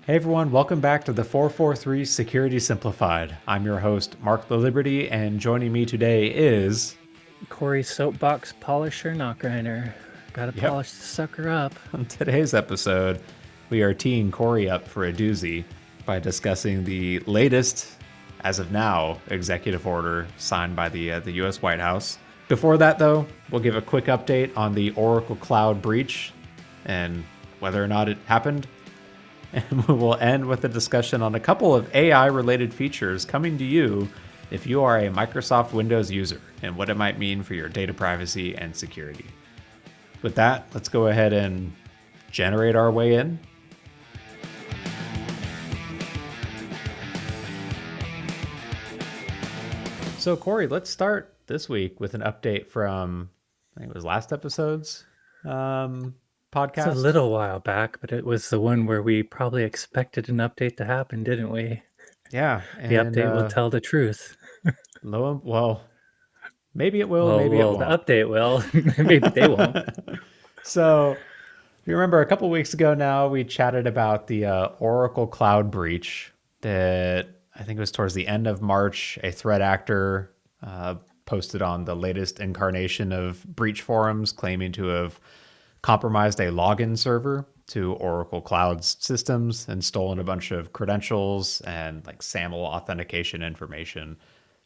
Hey everyone, welcome back to the 443 Security Simplified. I'm your host, Mark the Liberty, and joining me today is... Corey Soapbox Polisher Knockreiner. Gotta Yep, polish the sucker up. on today's episode, we are teeing Corey up for a doozy by discussing the latest, as of now, executive order signed by the U.S. White House. Before that, though, we'll give a quick update on the Oracle Cloud breach and whether or not it happened. And we will end with a discussion on a couple of AI-related features coming to you if you are a Microsoft Windows user and what it might mean for your data privacy and security. With that, let's go ahead and generate our way in. So Corey, let's start this week with an update from, I think it was last episode's podcast. It's a little while back, but it was the one where we probably expected an update to happen, didn't we? Yeah, The and update will tell the truth. well, maybe it will, maybe it Well, the won't. update will. Maybe they won't. So, if you remember a couple weeks ago now, we chatted about the Oracle Cloud breach that I think it was towards the end of March. A threat actor posted on the latest incarnation of breach forums claiming to have compromised a login server to Oracle Cloud's systems and stolen a bunch of credentials and like SAML authentication information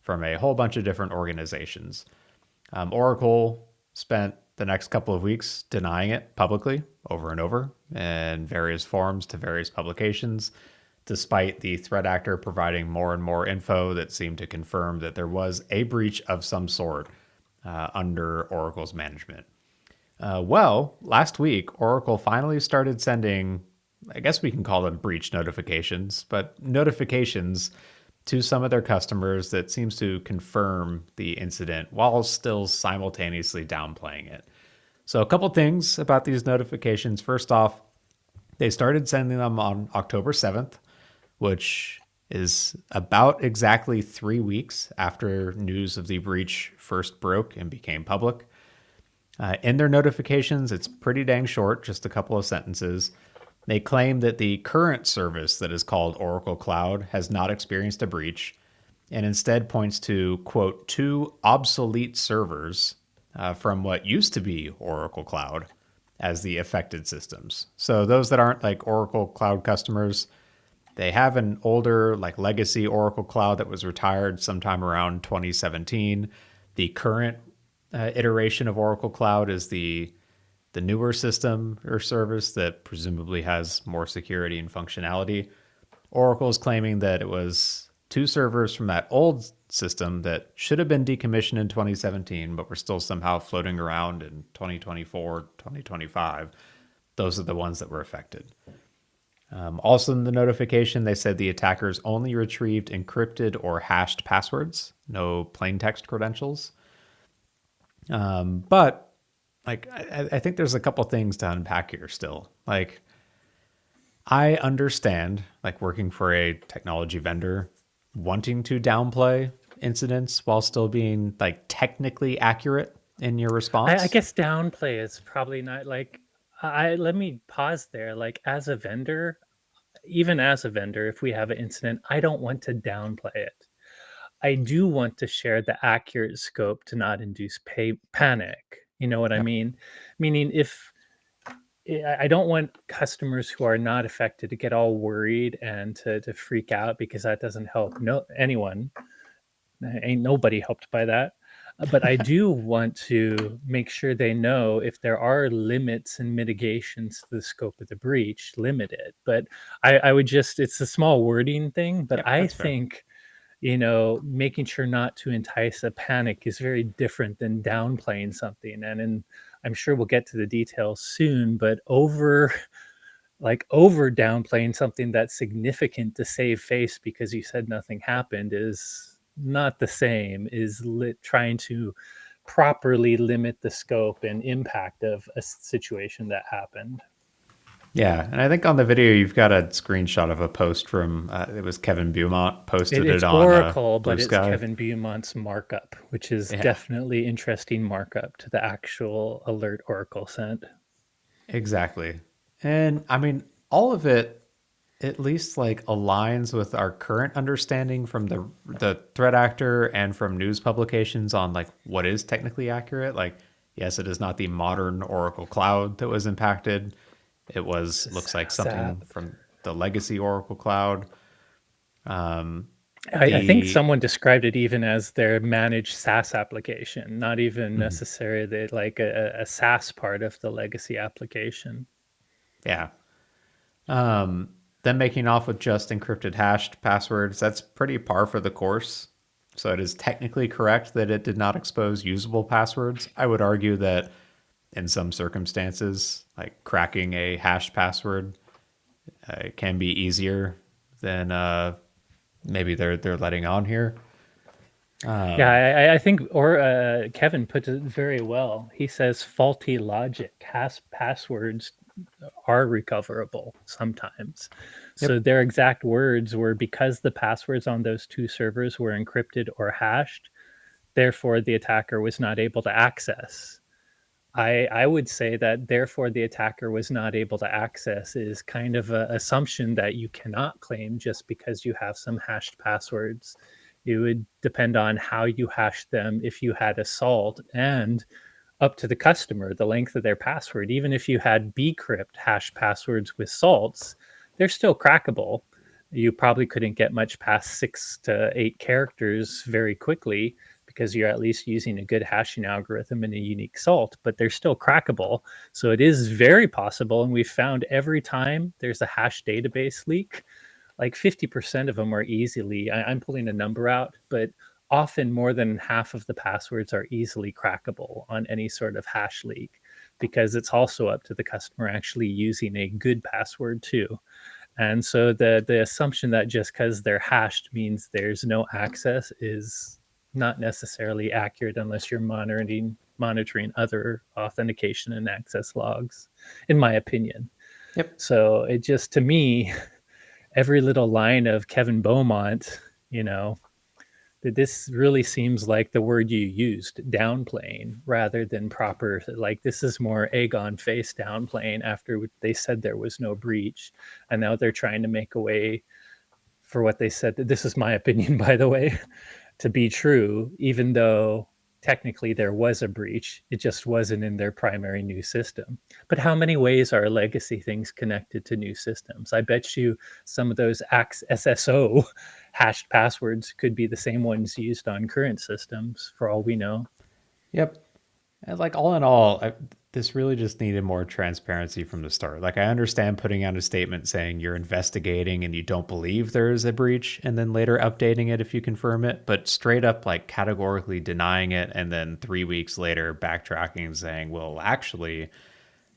from a whole bunch of different organizations. Oracle spent the next couple of weeks denying it publicly over and over in various forums to various publications, despite the threat actor providing more and more info that seemed to confirm that there was a breach of some sort under Oracle's management. Well, last week, Oracle finally started sending, I guess we can call them breach notifications, but notifications to some of their customers that seems to confirm the incident while still simultaneously downplaying it. So a couple things about these notifications. First off, they started sending them on October 7th, which is about exactly 3 weeks after news of the breach first broke and became public. In their notifications, it's pretty dang short, just a couple of sentences. They claim that the current service that is called Oracle Cloud has not experienced a breach and instead points to, quote, 2 obsolete servers from what used to be Oracle Cloud as the affected systems. So those that aren't like Oracle Cloud customers, they have an older like legacy Oracle Cloud that was retired sometime around 2017. The current iteration of Oracle Cloud is the newer system or service that presumably has more security and functionality. Oracle is claiming that it was 2 servers from that old system that should have been decommissioned in 2017, but were still somehow floating around in 2024, 2025. Those are the ones that were affected. Also in the notification, they said the attackers only retrieved encrypted or hashed passwords, no plain text credentials. But like, I think there's a couple things to unpack here still. Like, I understand, like, working for a technology vendor, wanting to downplay incidents while still being, like, technically accurate in your I response. guess downplay is probably not like. Let me pause there. Like, as a vendor, even as a vendor, if we have an incident, I don't want to downplay it. I do want to share the accurate scope to not induce panic. You know what I Yep. mean? Meaning, if I don't want customers who are not affected to get all worried and to freak out because that doesn't help anyone. Ain't nobody helped by that. But I do want to make sure they know if there are limits and mitigations to the scope of the breach, limit it. But I would just, it's a small wording thing, but Yep, I that's fair. think making sure not to entice a panic is very different than downplaying something. And I'm sure we'll get to the details soon, but over downplaying something that's significant to save face because you said nothing happened is not the same is trying to properly limit the scope and impact of a situation that happened. Yeah, and I think on the video you've got a screenshot of a post from it was Kevin Beaumont posted It's it on Oracle, Blue but it's Sky. Kevin Beaumont's markup, which is Yeah, definitely interesting markup to the actual alert Oracle sent. exactly. And I mean, all of it at least like aligns with our current understanding from the threat actor and from news publications on like what is technically accurate. Like, yes, it is not the modern Oracle Cloud that was impacted. It was looks like SAP. something from the legacy Oracle Cloud. I think The someone described it even as their managed SaaS application, not even mhm, necessarily like a SaaS part of the legacy application. yeah, them making off with just encrypted hashed passwords, that's pretty par for the course. So it is technically correct that it did not expose usable passwords. I would argue that in some circumstances, like cracking a hashed password, can be easier than maybe they're letting on here. Yeah, I think or Kevin put it very well. He says faulty logic has passwords are recoverable sometimes. So Yep. their exact words were because the passwords on those two servers were encrypted or hashed, therefore the attacker was not able to access. I would say that therefore the attacker was not able to access is kind of an assumption that you cannot claim just because you have some hashed passwords. It would depend on how you hashed them if you had a salt and up to the customer, the length of their password. Even if you had bcrypt hash passwords with salts, they're still crackable. You probably couldn't get much past 6 to 8 characters very quickly because you're at least using a good hashing algorithm and a unique salt, but they're still crackable. So it is very possible. And we've found every time there's a hash database leak, like 50% of them are easily, I'm pulling a number out, but often more than half of the passwords are easily crackable on any sort of hash leak because it's also up to the customer actually using a good password too. And so the assumption that just because they're hashed means there's no access is not necessarily accurate unless you're monitoring other authentication and access logs, in my opinion. Yep. So it just to me, every little line of Kevin Beaumont, you know, that this really seems like the word you used, downplaying, rather than proper. Like this is more egg on face downplaying after they said there was no breach, and now they're trying to make a way for what they said. This is my opinion, by the way, to be true, even though technically there was a breach. It just wasn't in their primary new system. But how many ways are legacy things connected to new systems? I bet you some of those SSO hashed passwords could be the same ones used on current systems, for all we know. Yep. And like all in all, this really just needed more transparency from the start. Like I understand putting out a statement saying you're investigating and you don't believe there is a breach, and then later updating it if you confirm it, but straight up like categorically denying it, and then 3 weeks later backtracking and saying, well, actually,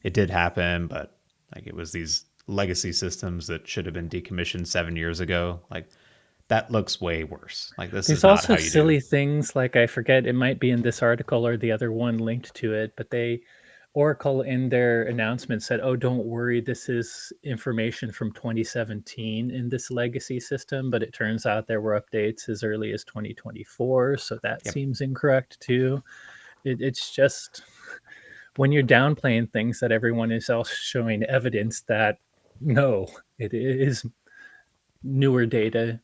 it did happen, but like it was these legacy systems that should have been decommissioned 7 years ago. Like that looks way worse. Like this is There's not also how you do. silly things like I forget it might be in this article or the other one linked to it, but Oracle in their announcement said, "Oh, don't worry, this is information from 2017 in this legacy system," but it turns out there were updates as early as 2024, so that Yep. seems incorrect too. It's just when you're downplaying things that everyone is else showing evidence that no, it is newer data,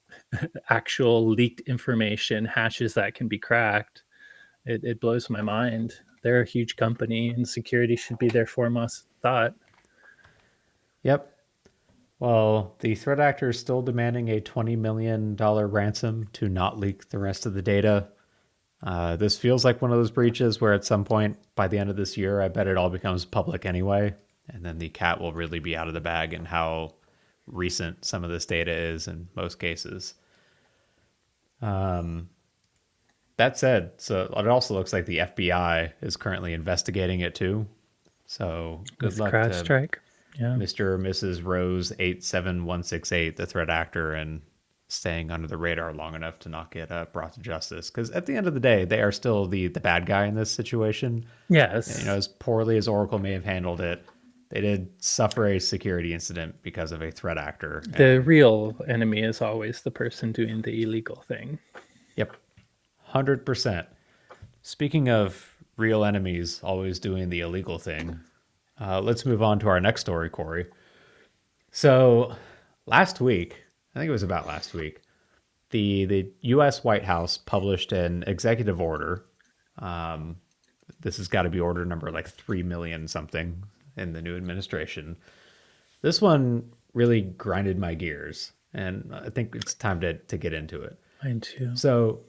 actual leaked information, hashes that can be cracked. It blows my mind. They're a huge company, and security should be their foremost thought. Yep. Well, the threat actor is still demanding a $20 million ransom to not leak the rest of the data. This feels like one of those breaches where at some point by the end of this year, I bet it all becomes public anyway. And then the cat will really be out of the bag in how recent some of this data is in most cases. Um, that said, so it also looks like the FBI is currently investigating it too. So good With luck to CrowdStrike. Yeah. Mr. or Mrs. Rose 87168, the threat actor, and staying under the radar long enough to not get brought to justice. Because at the end of the day, they are still the bad guy in this situation. You know, Yes. as poorly as Oracle may have handled it, they did suffer a security incident because of a threat actor. The And real enemy is always the person doing the illegal thing. yep, 100%. Speaking of real enemies always doing the illegal thing, let's move on to our next story, Corey. So last week, I think it was about last week, the U.S. White House published an executive order. Um, this has got to be order number like 3 million something in the new administration. This one really grinded my gears, and I think it's time to get into it. Mine too. So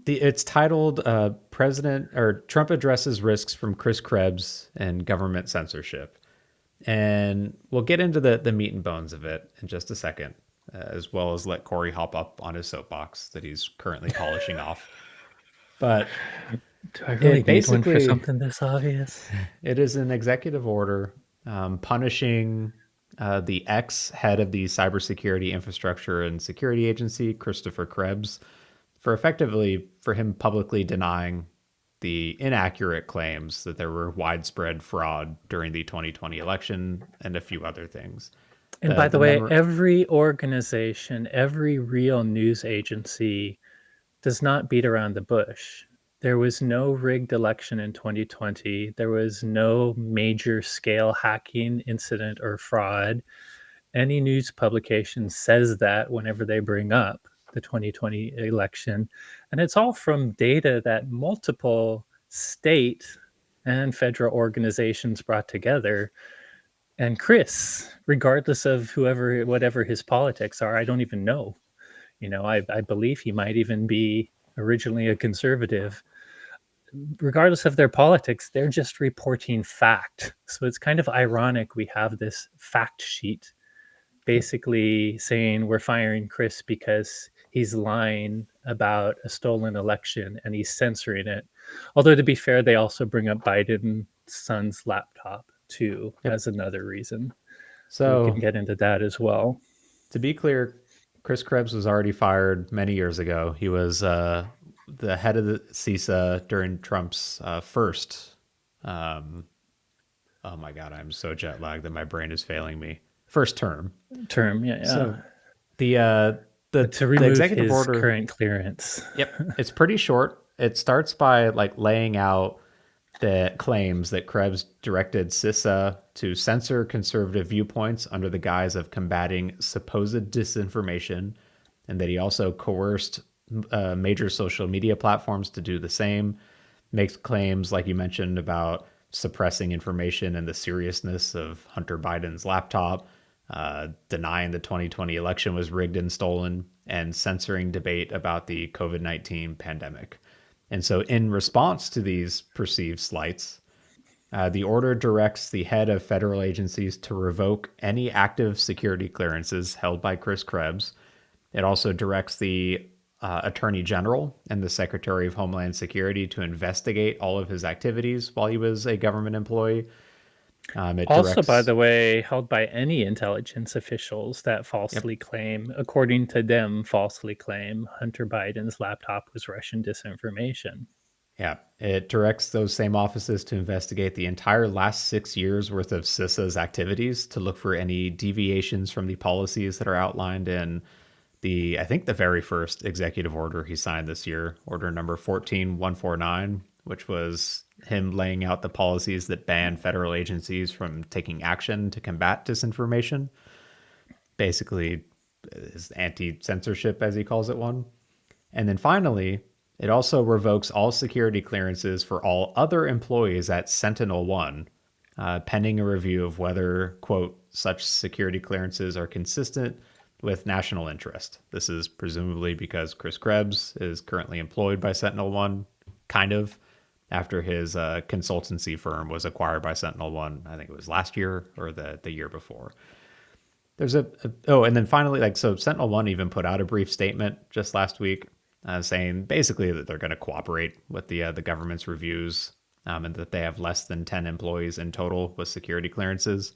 it's titled "President or Trump addresses risks from Chris Krebs and government censorship," and we'll get into the meat and bones of it in just a second, as well as let Corey hop up on his soapbox that he's currently polishing off. But Do I really it need one for basically something this obvious? it is an executive order punishing the ex head of the Cybersecurity Infrastructure and Security Agency, Christopher Krebs, for him publicly denying the inaccurate claims that there were widespread fraud during the 2020 election and a few other things. And by the The way, memor- every organization, every real news agency does not beat around the bush. There was no rigged election in 2020. There was no major scale hacking incident or fraud. Any news publication says that whenever they bring up the 2020 election. And it's all from data that multiple state and federal organizations brought together. And Chris, regardless of whoever, whatever his politics are, I don't even know. I believe he might even be originally a conservative. Regardless of their politics, they're just reporting fact. So it's kind of ironic we have this fact sheet basically saying we're firing Chris because he's lying about a stolen election and he's censoring it. Although, to be fair, they also bring up Biden's son's laptop too yep. as another reason. So we can So get into that as well. to be clear, Chris Krebs was already fired many years ago. He was the head of the CISA during Trump's first. Um, oh my God, I'm so jet lagged that my brain is failing me. First term. Term, yeah, So yeah. the uh, To the remove executive his order. current clearance. Yep, it's pretty short. It starts by like laying out the claims that Krebs directed CISA to censor conservative viewpoints under the guise of combating supposed disinformation, and that he also coerced major social media platforms to do the same. Makes claims, like you mentioned, about suppressing information and the seriousness of Hunter Biden's laptop, denying the 2020 election was rigged and stolen, and censoring debate about the COVID-19 pandemic. And so, in response to these perceived slights, the order directs the head of federal agencies to revoke any active security clearances held by Chris Krebs. It also directs the Attorney General and the Secretary of Homeland Security to investigate all of his activities while he was a government employee. It Also, by directs, the way, held by any intelligence officials that yep, falsely claim, according to them, falsely claim Hunter Biden's laptop was Russian disinformation. yeah, it directs those same offices to investigate the entire last 6 years worth of CISA's activities to look for any deviations from the policies that are outlined in I think the very first executive order he signed this year, order number 14149, which was him laying out the policies that ban federal agencies from taking action to combat disinformation. Basically, his anti censorship, as he calls it, one. And then finally, it also revokes all security clearances for all other employees at SentinelOne, pending a review of whether, quote, such security clearances are consistent with national interest. This is presumably because Chris Krebs is currently employed by SentinelOne, kind of, after his consultancy firm was acquired by SentinelOne. I think it was last year or the year before. And then finally, like, so SentinelOne even put out a brief statement just last week saying basically that they're going to cooperate with the government's reviews, and that they have less than 10 employees in total with security clearances.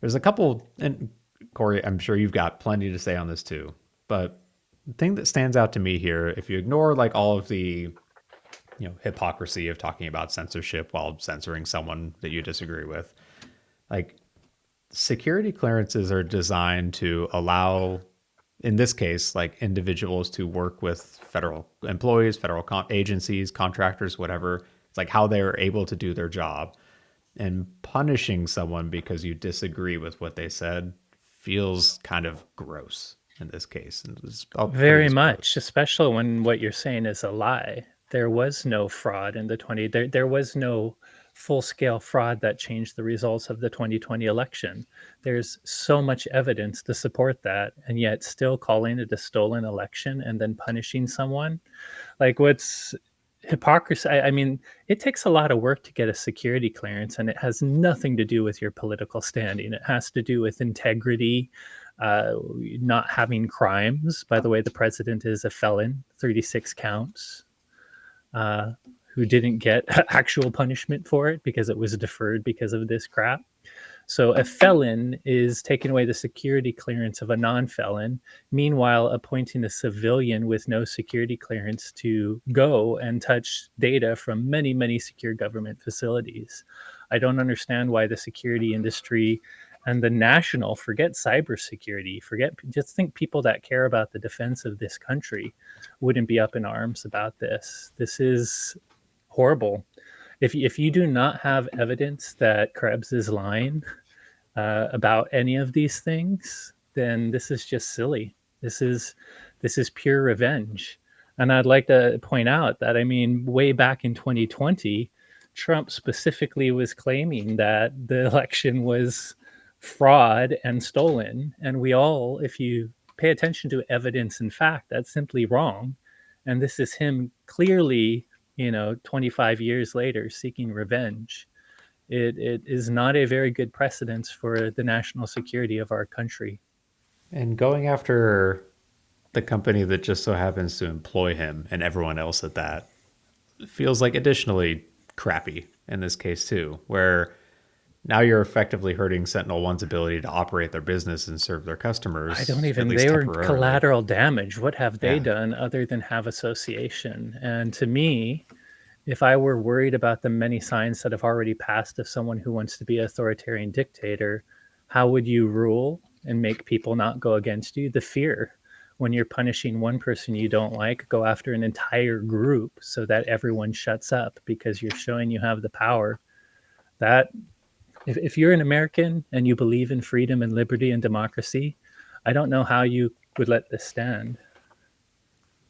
There's a couple, and Corey, I'm sure you've got plenty to say on this too, but the thing that stands out to me here, if you ignore like all of the hypocrisy of talking about censorship while censoring someone that you disagree with, like, security clearances are designed to allow, in this case, like individuals to work with federal employees, agencies, contractors, whatever. It's like how they are able to do their job. And punishing someone because you disagree with what they said feels kind of gross in this case, and I'll put it Very as much, gross. especially when what you're saying is a lie. There was no fraud in the 20 there was no full-scale fraud that changed the results of the 2020 election. There's so much evidence to support that, and yet still calling it a stolen election and then punishing someone. Like, what's hypocrisy? I mean, it takes a lot of work to get a security clearance, and it has nothing to do with your political standing. It has to do with integrity, not having crimes. By the way, the president is a felon, 36 counts, uh, who didn't get actual punishment for it because it was deferred because of this crap. So a felon is taking away the security clearance of a non-felon, meanwhile appointing a civilian with no security clearance to go and touch data from many, many secure government facilities. I don't understand why the security industry and the national, forget cybersecurity, just think people that care about the defense of this country wouldn't be up in arms about this. This is horrible. If you do not have evidence that Krebs is lying about any of these things, then this is just silly. This is pure revenge. And I'd like to point out that, I mean, way back in 2020, Trump specifically was claiming that the election was fraud and stolen. And we all, if you pay attention to evidence and fact, that's simply wrong. And this is him clearly, 25 years later, seeking revenge. It is not a very good precedence for the national security of our country. And going after the company that just so happens to employ him and everyone else at that feels like additionally crappy in this case too, where now you're effectively hurting SentinelOne's ability to operate their business and serve their I don't customers, at even, least they were temporarily. collateral damage. What have they Yeah. done other than have association? And to me, if I were worried about the many signs that have already passed of someone who wants to be an authoritarian dictator, how would you rule and make people not go against you? The fear. When you're punishing one person you don't like, go after an entire group so that everyone shuts up because you're showing you have the power. That if you're an American and you believe in freedom and liberty and democracy, I don't know how you would let this stand.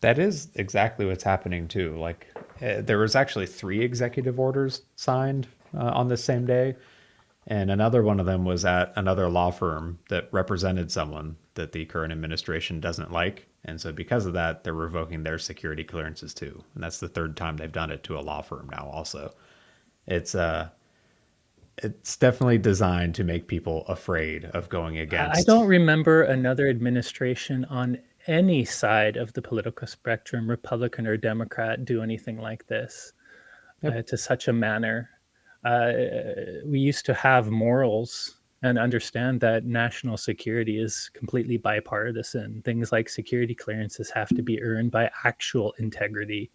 That is exactly what's happening too. Like, there was actually three executive orders signed on the same day, and another one of them was at another law firm that represented someone that the current administration doesn't like. And so, because of that, they're revoking their security clearances too. And that's the third time they've done it to a law firm now. Also, it's it's definitely designed to make people afraid of going I don't against. remember another administration on any side of the political spectrum, Republican or Democrat, do anything like this Yep. to such a manner. Uh, we used to have morals and understand that national security is completely bipartisan. Things like security clearances have to be earned by actual integrity.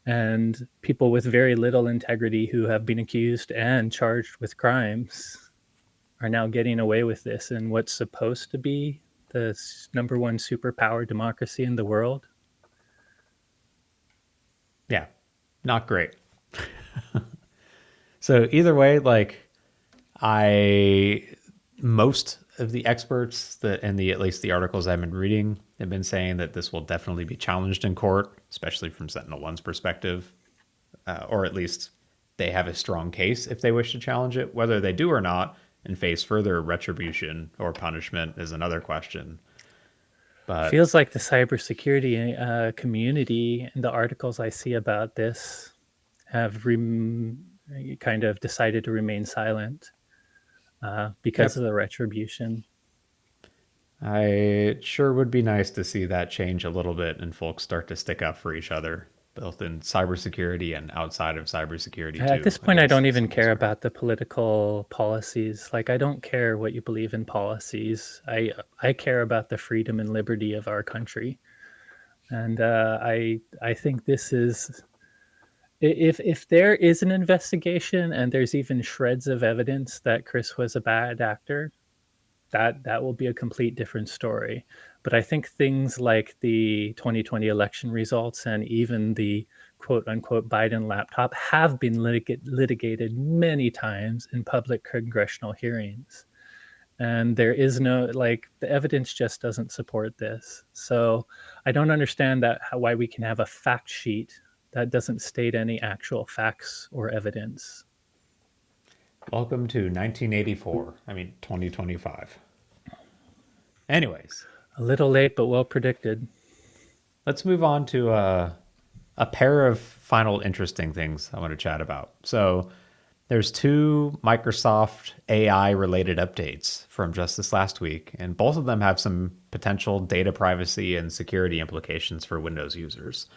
And people with very little integrity who have been accused and charged with crimes are now getting away with this in what's supposed to be the number one superpower democracy in the world. Yeah, not great. So either way, like, I most of the experts that in the at least the articles I've been reading have been saying that this will definitely be challenged in court, especially from SentinelOne's perspective, or at least they have a strong case if they wish to challenge it. Whether they do or not and face further retribution or punishment is another question. But Feels like the cybersecurity community and the articles I see about this have kind of decided to remain silent because yep, of the retribution. I sure would be nice to see that change a little bit and folks start to stick up for each other, both in cybersecurity and outside of cybersecurity At too, this point, I don't against even civil care servants. about the political policies. Like, I don't care what you believe in policies. I care about the freedom and liberty of our country, and I think this is, if there is an investigation and there's even shreds of evidence that Chris was a bad actor, that will be a complete different story. But I think things like the 2020 election results and even the quote unquote Biden laptop have been litigated many times in public congressional hearings. and there is no, like, the evidence just doesn't support this. So I don't understand why we can have a fact sheet that doesn't state any actual facts or evidence. Welcome to 1984. I mean, 2025. Anyways, A little late, but well predicted. let's move on to a pair of final interesting things I want to chat about. So, there's two Microsoft AI related updates from just this last week, and both of them have some potential data privacy and security implications for Windows users.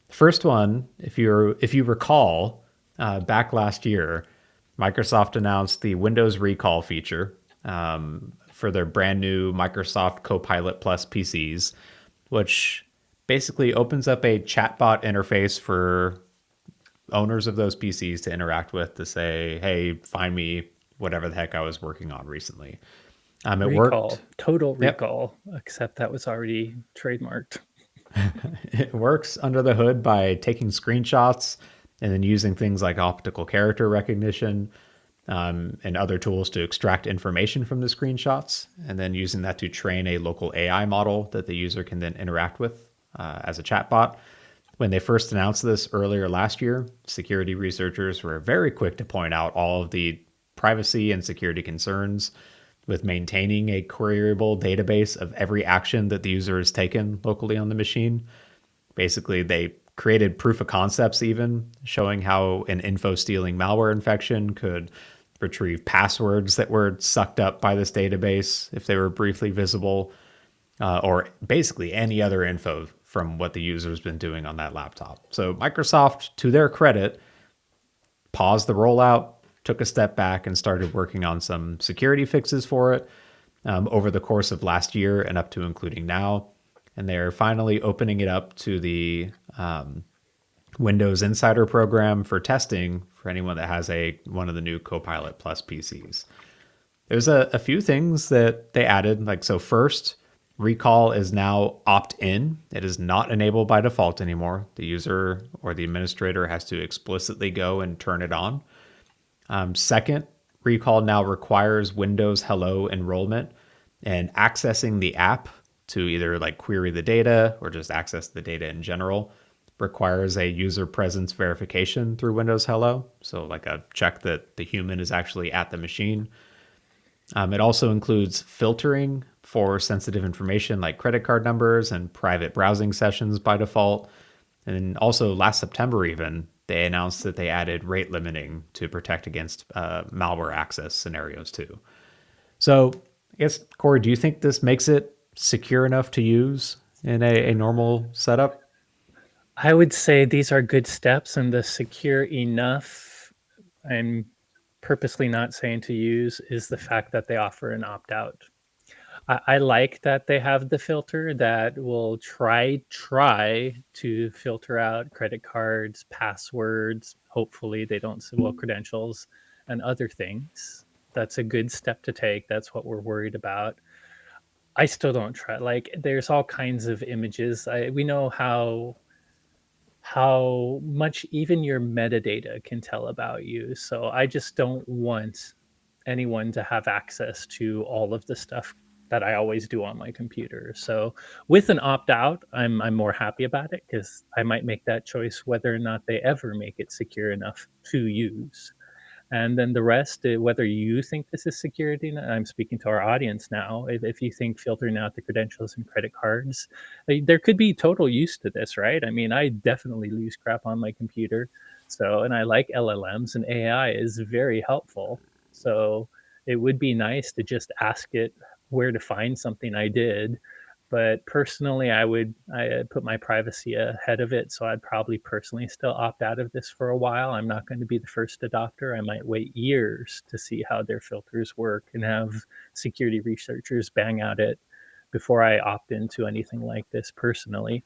The first one, if you recall, back last year, Microsoft announced the Windows Recall feature for their brand new Microsoft Copilot Plus PCs, which basically opens up a chatbot interface for owners of those PCs to interact with to say, hey, find me whatever the heck I was working on recently. It Recall, worked. total Yep. recall, except that was already trademarked. It works under the hood by taking screenshots and then using things like optical character recognition and other tools to extract information from the screenshots, and then using that to train a local AI model that the user can then interact with as a chatbot. When they first announced this earlier last year, security researchers were very quick to point out all of the privacy and security concerns with maintaining a queryable database of every action that the user has taken locally on the machine. Basically, they created proof of concepts, even showing how an info stealing malware infection could retrieve passwords that were sucked up by this database if they were briefly visible, or basically any other info from what the user's been doing on that laptop. So Microsoft, to their credit, paused the rollout, took a step back, and started working on some security fixes for it over the course of last year and up to including now. And they're finally opening it up to the Windows Insider program for testing for anyone that has one of the new Copilot Plus PCs. There's a few things that they added. Like, so first, Recall is now opt-in. It is not enabled by default anymore. The user or the administrator has to explicitly go and turn it on. Second, Recall now requires Windows Hello enrollment, and accessing the app to either like query the data or just access the data in general requires a user presence verification through Windows Hello. So like a check that the human is actually at the machine. It also includes filtering for sensitive information like credit card numbers and private browsing sessions by default. And also last September, even, they announced that they added rate limiting to protect against malware access scenarios too. So I guess, Corey, do you think this makes it secure enough to use in a normal setup? I would say these are good steps, and the secure enough, I'm purposely not saying to use, is the fact that they offer an opt out. I like that they have the filter that will try to filter out credit cards, passwords. Hopefully, they don't, well, credentials and other things. That's a good step to take. That's what we're worried about. I still don't try. Like, there's all kinds of images. We know how much even your metadata can tell about you. So I just don't want anyone to have access to all of the stuff that I always do on my computer. So with an opt out, I'm more happy about it because I might make that choice whether or not they ever make it secure enough to use. And then the rest, whether you think this is security, and I'm speaking to our audience now, if you think filtering out the credentials and credit cards, there could be total use to this, right? I mean, I definitely lose crap on my computer. So, and I like LLMs, and AI is very helpful. So it would be nice to just ask it where to find something I did. But personally, I put my privacy ahead of it, so I'd probably personally still opt out of this for a while. I'm not going to be the first adopter. I might wait years to see how their filters work and have security researchers bang out it before I opt into anything like this personally.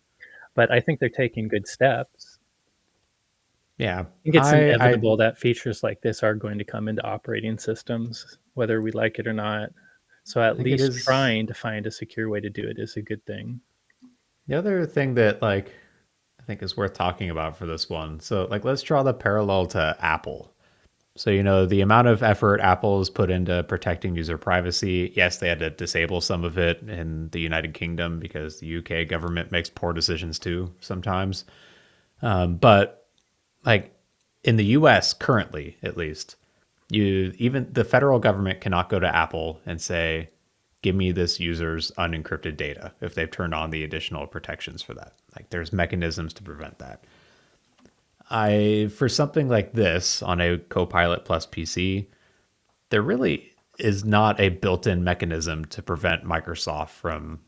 But I think they're taking good steps. Yeah, I think it's I inevitable that features like this are going to come into operating systems, whether we like it or not. So at think it least is. trying to find a secure way to do it is a good thing. The other thing that like I think is worth talking about for this one. So like let's draw the parallel to Apple. So, the amount of effort Apple has put into protecting user privacy, yes, they had to disable some of it in the United Kingdom because the UK government makes poor decisions too sometimes. But like in the US currently, at least, even the federal government cannot go to Apple and say, give me this user's unencrypted data if they've turned on the additional protections for that. Like there's mechanisms to prevent that. For something like this on a Copilot Plus PC, there really is not a built-in mechanism to prevent Microsoft from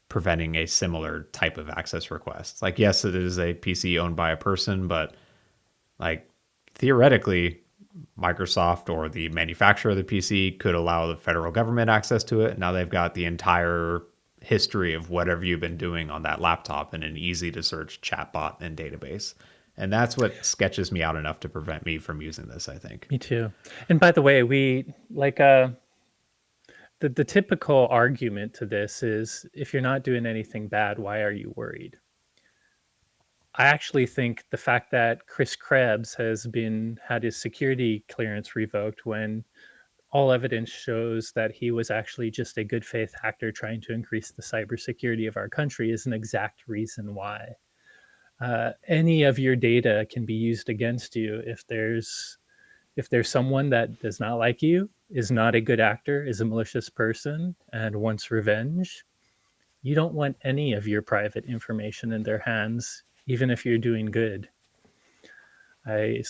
preventing a similar type of access request. Like, yes, it is a PC owned by a person, but like theoretically, Microsoft or the manufacturer of the PC could allow the federal government access to it. Now they've got the entire history of whatever you've been doing on that laptop in an easy to search chatbot and database. And that's what sketches me out enough to prevent me from using this, I think. Me too. And by the way, we like the typical argument to this is if you're not doing anything bad, why are you worried? I actually think the fact that Chris Krebs has had his security clearance revoked when all evidence shows that he was actually just a good faith actor trying to increase the cybersecurity of our country is an exact reason why. Any of your data can be used against you if there's someone that does not like you, is not a good actor, is a malicious person, and wants revenge. You don't want any of your private information in their hands, even if you're doing good. I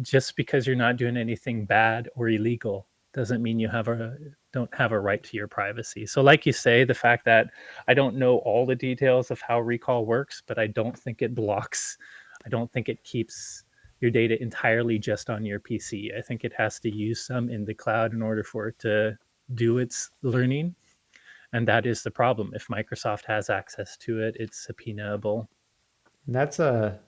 just because you're not doing anything bad or illegal doesn't mean you don't have a right to your privacy. So like you say, the fact that I don't know all the details of how recall works, but I don't think it keeps your data entirely just on your PC. I think it has to use some in the cloud in order for it to do its learning. And that is the problem. If Microsoft has access to it, it's subpoenaable. And that's a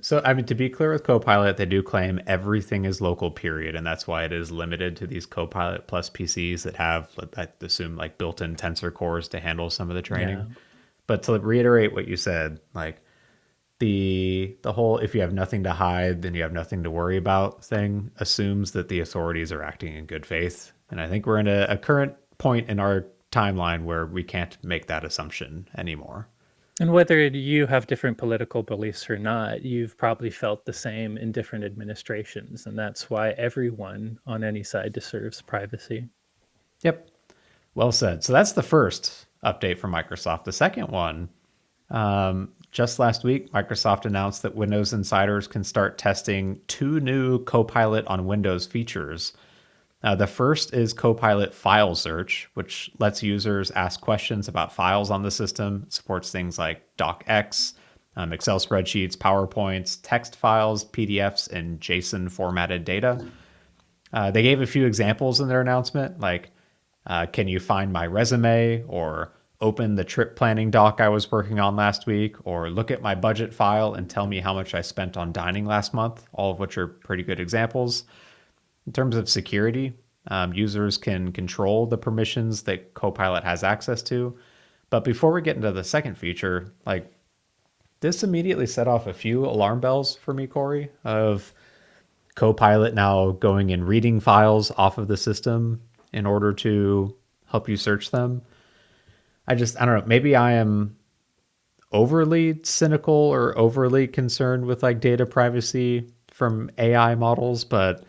So, I mean, to be clear with Copilot, they do claim everything is local, period. And that's why it is limited to these Copilot Plus PCs that have, I assume, like built in tensor cores to handle some of the Yeah. training. But to reiterate what you said, like the whole if you have nothing to hide, then you have nothing to worry about thing assumes that the authorities are acting in good faith. And I think we're in a current point in our timeline where we can't make that assumption anymore. And whether you have different political beliefs or not, you've probably felt the same in different administrations. And that's why everyone on any side deserves privacy. Yep. Well said. So that's the first update from Microsoft. The second one, just last week, Microsoft announced that Windows insiders can start testing two new Copilot on Windows features. The first is Copilot File Search, which lets users ask questions about files on the system. It supports things like docx, Excel spreadsheets, PowerPoints, text files, PDFs, and JSON formatted data. They gave a few examples in their announcement, like can you find my resume, or open the trip planning doc I was working on last week, or look at my budget file and tell me how much I spent on dining last month, all of which are pretty good examples. In terms of security, users can control the permissions that Copilot has access to. But before we get into the second feature, like this immediately set off a few alarm bells for me, Corey, of Copilot now going and reading files off of the system in order to help you search them. I don't know, maybe I am overly cynical or overly concerned with like data privacy from AI models, but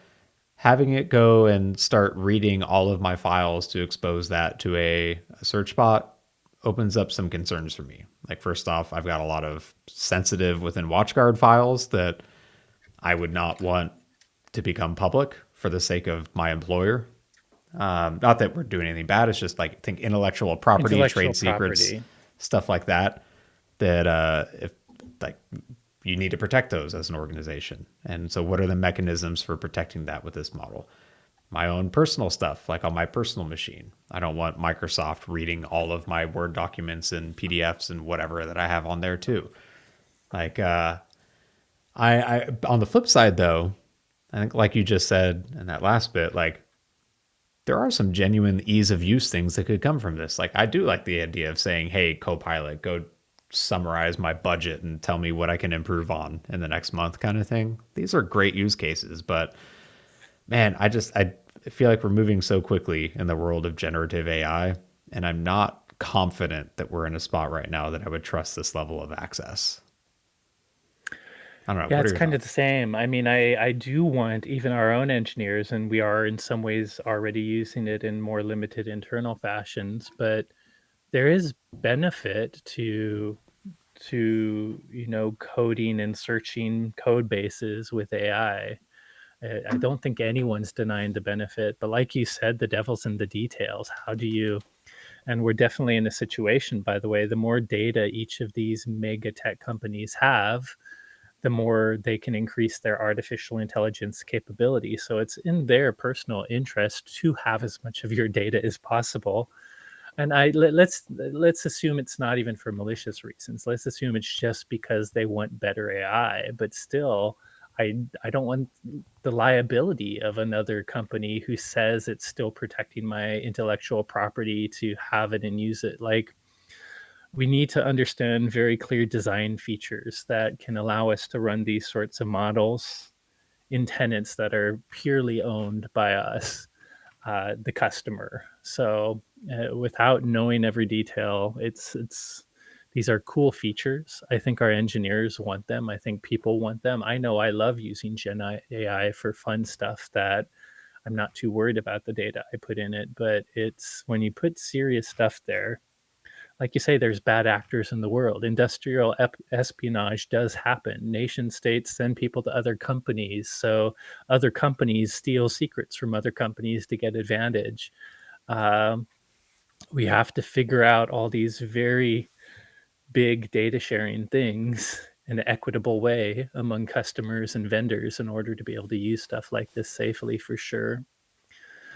having it go and start reading all of my files to expose that to a search bot opens up some concerns for me. Like, first off, I've got a lot of sensitive within WatchGuard files that I would not want to become public for the sake of my employer. Not that we're doing anything bad. It's just like, think intellectual property, Intellectual trade secrets, property. stuff like that. If like you need to protect those as an organization. And so, what are the mechanisms for protecting that with this model? My own personal stuff, like on my personal machine. I don't want Microsoft reading all of my Word documents and PDFs and whatever that I have on there too. Like, I on the flip side though, I think like you just said in that last bit, like there are some genuine ease of use things that could come from this. Like I do like the idea of saying, "Hey, Copilot, go summarize my budget and tell me what I can improve on in the next month kind of thing. These are great use cases, but man, I feel like we're moving so quickly in the world of generative AI, and I'm not confident that we're in a spot right now that I would trust this level of access. I don't know. Yeah, What are it's your kind of thoughts? the same. I mean, I do want even our own engineers, and we are in some ways already using it in more limited internal fashions, but there is benefit to coding and searching code bases with AI. I don't think anyone's denying the benefit, but like you said, the devil's in the details. How do you and we're definitely in a situation, by the way, the more data each of these mega tech companies have, the more they can increase their artificial intelligence capability. So it's in their personal interest to have as much of your data as possible. And let's assume it's not even for malicious reasons. Let's assume it's just because they want better AI. But still, I don't want the liability of another company who says it's still protecting my intellectual property to have it and use it. Like, we need to understand very clear design features that can allow us to run these sorts of models in tenants that are purely owned by us, the customer. So without knowing every detail, it's these are cool features. I think our engineers want them. I think people want them. I know I love using Gen AI for fun stuff that I'm not too worried about the data I put in it. But it's when you put serious stuff there, like you say, there's bad actors in the world. Industrial espionage does happen. Nation states send people to other companies. So other companies steal secrets from other companies to get advantage. Um, we have to figure out all these very big data sharing things in an equitable way among customers and vendors in order to be able to use stuff like this safely for sure.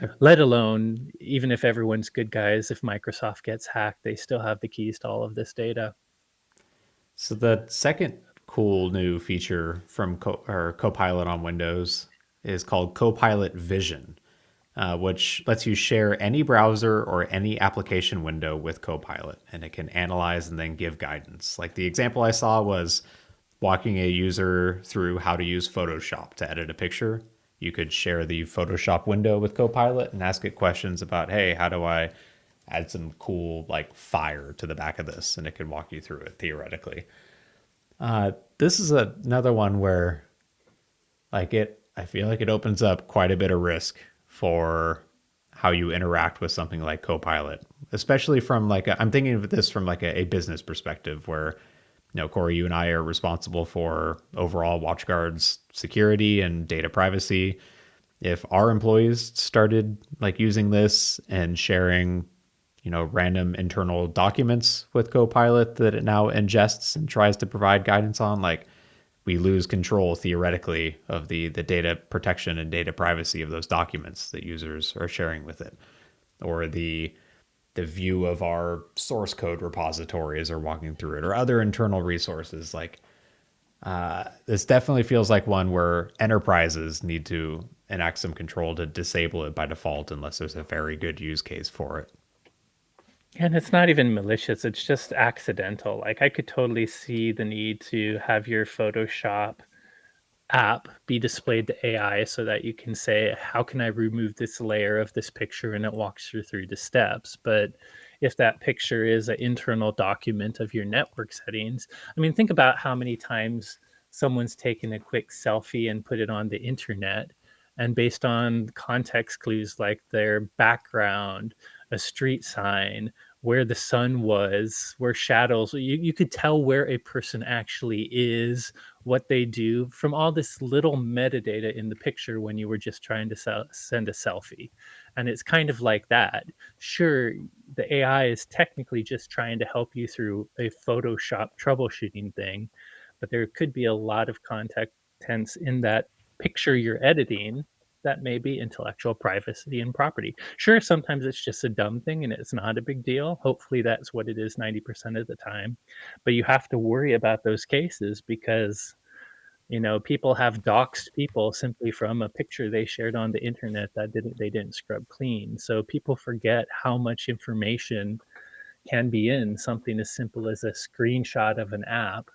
Yep. Let alone, even if everyone's good guys, if Microsoft gets hacked, they still have the keys to all of this data. So the second cool new feature from Copilot on Windows is called Copilot Vision, which lets you share any browser or any application window with Copilot, and it can analyze and then give guidance. Like the example I saw was walking a user through how to use Photoshop to edit a picture. You could share the Photoshop window with Copilot and ask it questions about, hey, how do I add some cool like fire to the back of this? And it can walk you through it theoretically. This is another one where I feel like it opens up quite a bit of risk for how you interact with something like Copilot, especially from I'm thinking of this from like a business perspective where, Corey, you and I are responsible for overall WatchGuard's security and data privacy. If our employees started like using this and sharing, random internal documents with Copilot that it now ingests and tries to provide guidance on, like we lose control theoretically of the data protection and data privacy of those documents that users are sharing with it, or the view of our source code repository as they're walking through it, or other internal resources. Like this definitely feels like one where enterprises need to enact some control to disable it by default unless there's a very good use case for it. And it's not even malicious, it's just accidental. Like, I could totally see the need to have your Photoshop app be displayed to AI so that you can say, how can I remove this layer of this picture? And it walks you through the steps. But if that picture is an internal document of your network settings, I mean, think about how many times someone's taken a quick selfie and put it on the internet. And based on context clues like their background, a street sign, where the sun was, where shadows, you could tell where a person actually is, what they do from all this little metadata in the picture when you were just trying to send a selfie. And it's kind of like that. Sure, the AI is technically just trying to help you through a Photoshop troubleshooting thing, but there could be a lot of contents in that picture you're editing that may be intellectual privacy and property. Sure, sometimes it's just a dumb thing and it's not a big deal. Hopefully, that's what it is 90% of the time. But you have to worry about those cases because people have doxed people simply from a picture they shared on the internet that they didn't scrub clean. So people forget how much information can be in something as simple as a screenshot of an app.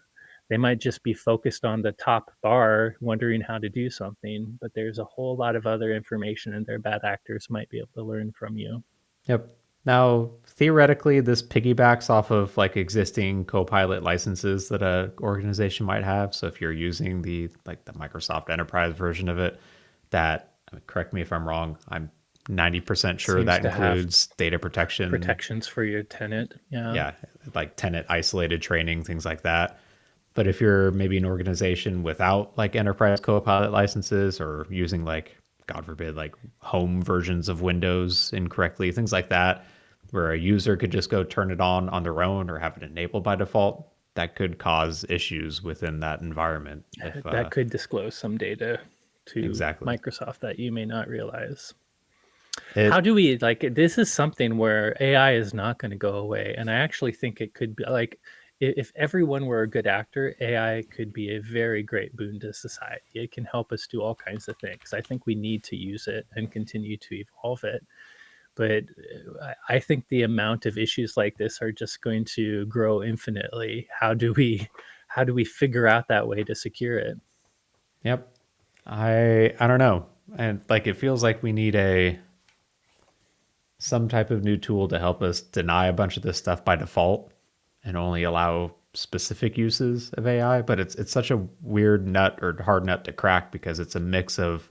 They might just be focused on the top bar, wondering how to do something, but there's a whole lot of other information and their bad actors might be able to learn from you. Yep. Now, theoretically, this piggybacks off of like existing Copilot licenses that a organization might have. So if you're using the Microsoft Enterprise version of it, that correct me if I'm wrong, I'm 90% sure Seems that to have includes data protection. protections for your tenant. Yeah. Yeah, like tenant isolated training, things like that. But if you're maybe an organization without like enterprise Copilot licenses or using like, God forbid, like home versions of Windows incorrectly, things like that, where a user could just go turn it on their own or have it enabled by default, that could cause issues within that environment. If That could disclose some data to exactly Microsoft that you may not realize. How it, do we like this is something where AI is not going to go away, and I actually think it could be like if everyone were a good actor, AI could be a very great boon to society. It can help us do all kinds of things. I think we need to use it and continue to evolve it. But I think the amount of issues like this are just going to grow infinitely. How do we figure out that way to secure it? yep. I don't know. And like it feels like we need a some type of new tool to help us deny a bunch of this stuff by default and only allow specific uses of AI. But it's such a weird nut or hard nut to crack because it's a mix of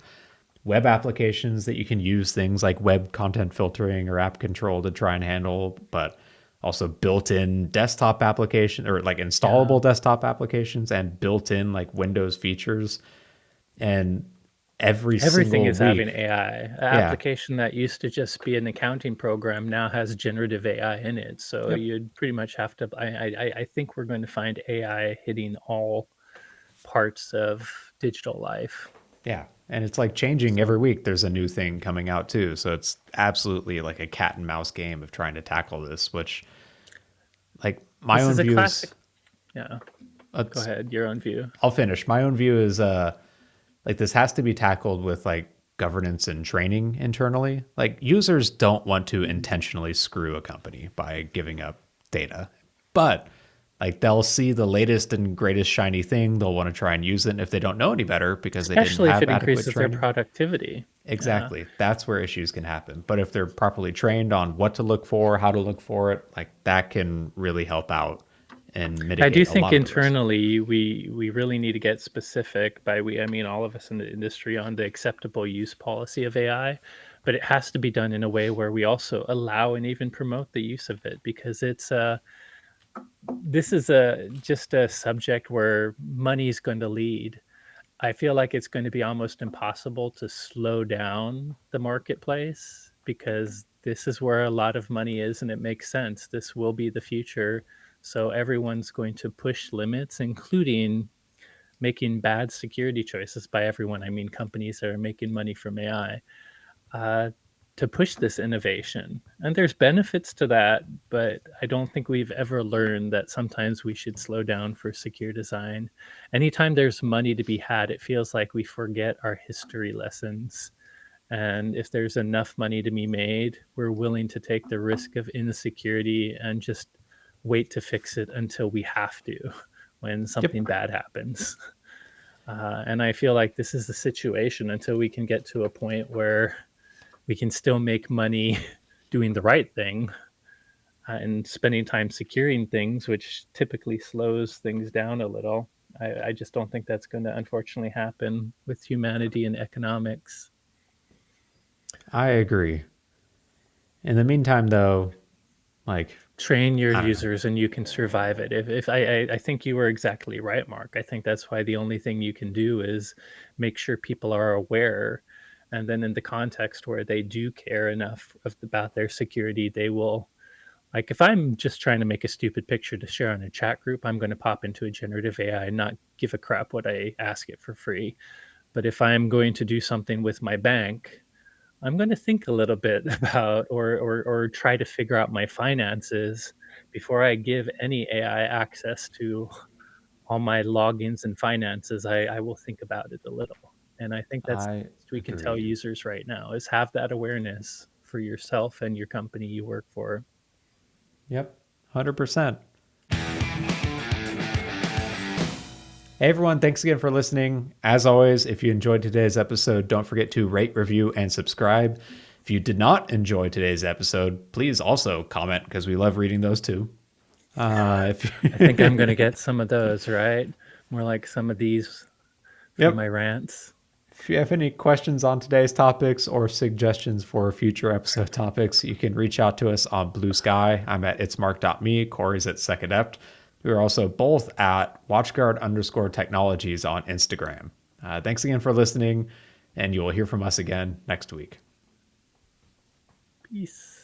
web applications that you can use things like web content filtering or app control to try and handle, but also built-in desktop application or like Yeah. installable desktop applications and built-in like Windows features. And every Everything single is having week, AI. An yeah, application that used to just be an accounting program now has generative AI in it. So yep, you'd pretty much have to. I think we're going to find AI hitting all parts of digital life. yeah. And it's like changing So every week. There's a new thing coming out too. So it's absolutely like a cat and mouse game of trying to tackle this, which like my this own is a view classic. is, Yeah. Go let's, ahead. Your own view. I'll finish. My own view is, like this has to be tackled with like governance and training internally. Like users don't want to intentionally screw a company by giving up data, but like they'll see the latest and greatest shiny thing, they'll want to try and use it. And if they don't know any better because they didn't Especially if have it adequate increases their training, productivity. Yeah. exactly, that's where issues can happen. But if they're properly trained on what to look for, how to look for it, like that can really help out and I do mitigate a think lot of the risk. internally we really need to get specific. By we, I mean all of us in the industry, on the acceptable use policy of AI, but it has to be done in a way where we also allow and even promote the use of it, because it's this is a just a subject where money is going to lead. I feel like it's going to be almost impossible to slow down the marketplace, because this is where a lot of money is and it makes sense. This will be the future. So everyone's going to push limits, including making bad security choices by everyone. I mean, companies that are making money from AI, uh, to push this innovation. And there's benefits to that, but I don't think we've ever learned that sometimes we should slow down for secure design. Anytime there's money to be had, it feels like we forget our history lessons. And if there's enough money to be made, we're willing to take the risk of insecurity and just wait to fix it until we have to when Yep. something bad happens. And I feel like this is the situation until we can get to a point where we can still make money doing the right thing, and spending time securing things, which typically slows things down a little. I just don't think that's going to unfortunately happen with humanity and economics. I agree. In the meantime, though, like, Train your I don't know. users and you can survive it. If I think you were exactly right, Mark. I think that's why the only thing you can do is make sure people are aware, and then in the context where they do care enough about their security, they will. Like if I'm just trying to make a stupid picture to share on a chat group, I'm going to pop into a generative AI and not give a crap what I ask it for free. But if I'm going to do something with my bank, I'm going to think a little bit about, or try to figure out my finances before I give any AI access to all my logins and finances. I will think about it a little. And I think that's the I best we can tell agree. users right now is have that awareness for yourself and your company you work for. Yep. 100%. Hey everyone, thanks again for listening. As always, if you enjoyed today's episode, don't forget to rate, review, and subscribe. If you did not enjoy today's episode, please also comment because we love reading those too. I think I'm going to get some of those, right? More like some of these for Yep. my rants. If you have any questions on today's topics or suggestions for future episode topics, you can reach out to us on Blue Sky. I'm at itsmark.me. Corey's at SecAdept. We're also both at watchguard_technologies on Instagram. Thanks again for listening, and you will hear from us again next week. Peace.